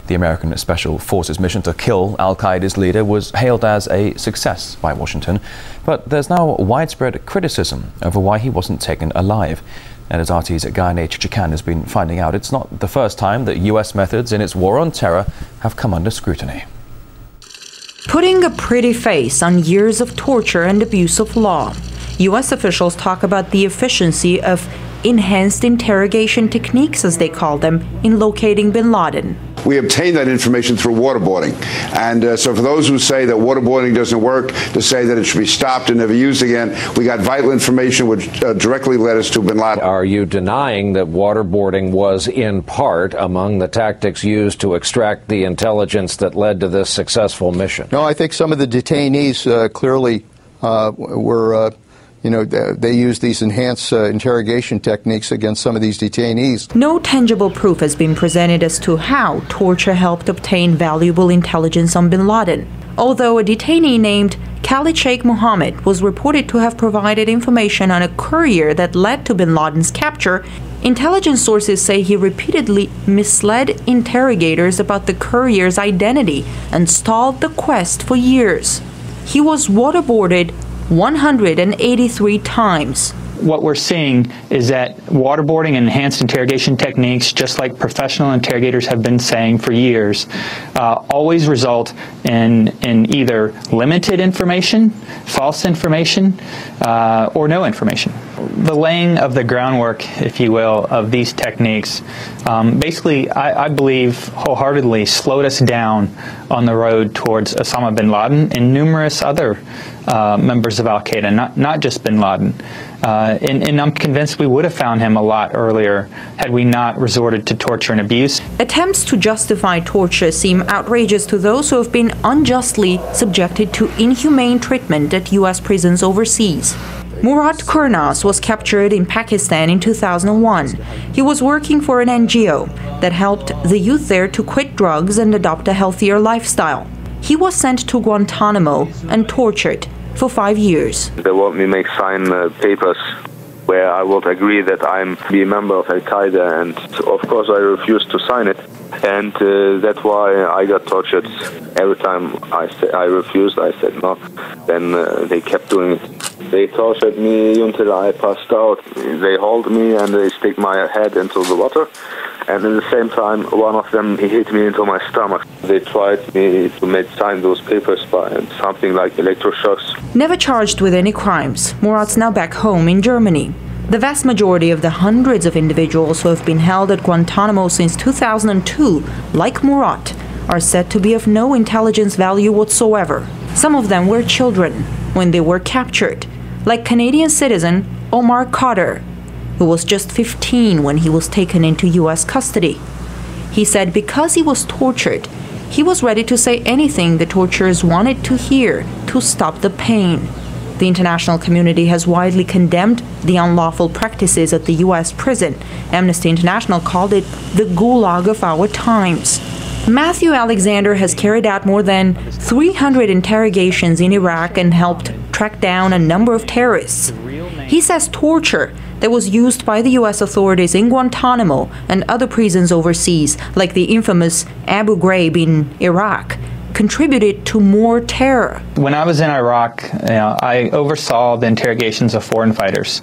The American Special Forces mission to kill al-Qaeda's leader was hailed as a success by Washington, but there's now widespread criticism over why he wasn't taken alive. And as RT's Gayane Chichakayan has been finding out, it's not the first time that US methods in its war on terror have come under scrutiny. Putting a pretty face on years of torture and abuse of law, US officials talk about the efficiency of enhanced interrogation techniques, as they call them, in locating bin Laden. We obtained that information through waterboarding. And so for those who say that waterboarding doesn't work, to say that it should be stopped and never used again, we got vital information which directly led us to bin Laden. Are you denying that waterboarding was in part among the tactics used to extract the intelligence that led to this successful mission? No, I think some of the detainees clearly were they used these enhanced interrogation techniques against some of these detainees. No tangible proof has been presented as to how torture helped obtain valuable intelligence on bin Laden. Although a detainee named Khalid Sheikh Mohammed was reported to have provided information on a courier that led to bin Laden's capture, intelligence sources say he repeatedly misled interrogators about the courier's identity and stalled the quest for years. He was waterboarded 183 times. What we're seeing is that waterboarding and enhanced interrogation techniques, just like professional interrogators have been saying for years, always result in either limited information, false information, or no information. The laying of the groundwork, if you will, of these techniques basically, I believe wholeheartedly slowed us down on the road towards Osama bin Laden and numerous other members of al-Qaeda, not just bin Laden. And I'm convinced we would have found him a lot earlier had we not resorted to torture and abuse. Attempts to justify torture seem outrageous to those who have been unjustly subjected to inhumane treatment at U.S. prisons overseas. Murat Kurnaz was captured in Pakistan in 2001. He was working for an NGO that helped the youth there to quit drugs and adopt a healthier lifestyle. He was sent to Guantanamo and tortured for 5 years. They want me to make sign papers where I would agree that I'm a member of Al-Qaeda, and of course I refused to sign it. And that's why I got tortured. Every time I refused, I said no. Then they kept doing it. They tortured me until I passed out. They hold me and they stick my head into the water. And at the same time, one of them, he hit me into my stomach. They tried me to make sign those papers by something like electroshocks. Never charged with any crimes, Murat's now back home in Germany. The vast majority of the hundreds of individuals who have been held at Guantanamo since 2002, like Murat, are said to be of no intelligence value whatsoever. Some of them were children when they were captured, like Canadian citizen Omar Khadr, who was just 15 when he was taken into U.S. custody. He said because he was tortured, he was ready to say anything the torturers wanted to hear to stop the pain. The international community has widely condemned the unlawful practices at the U.S. prison. Amnesty International called it the Gulag of our times. Matthew Alexander has carried out more than 300 interrogations in Iraq and helped track down a number of terrorists. He says torture that was used by the U.S. authorities in Guantanamo and other prisons overseas, like the infamous Abu Ghraib in Iraq, contributed to more terror. When I was in Iraq, I oversaw the interrogations of foreign fighters.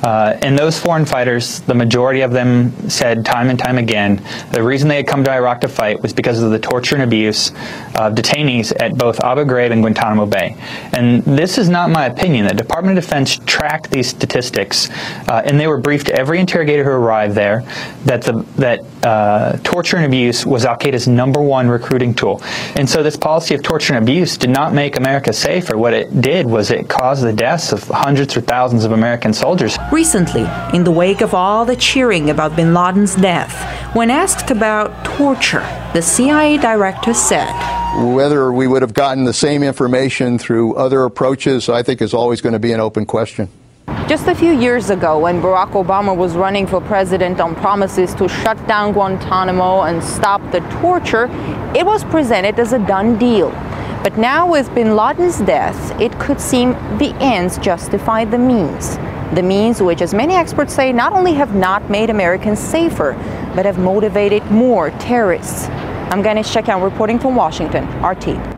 And those foreign fighters, the majority of them said time and time again, the reason they had come to Iraq to fight was because of the torture and abuse of detainees at both Abu Ghraib and Guantanamo Bay. And this is not my opinion. The Department of Defense tracked these statistics, and they were briefed to every interrogator who arrived there that torture and abuse was al-Qaeda's #1 recruiting tool. And so this policy of torture and abuse did not make America safer. What it did was it caused the deaths of hundreds or thousands of American soldiers. Recently, in the wake of all the cheering about bin Laden's death, when asked about torture, the CIA director said, "Whether we would have gotten the same information through other approaches, I think is always going to be an open question." Just a few years ago, when Barack Obama was running for president on promises to shut down Guantanamo and stop the torture, it was presented as a done deal. But now with bin Laden's death, it could seem the ends justify the means. The means which, as many experts say, not only have not made Americans safer, but have motivated more terrorists. I'm Gayane Chichakayan reporting from Washington, RT.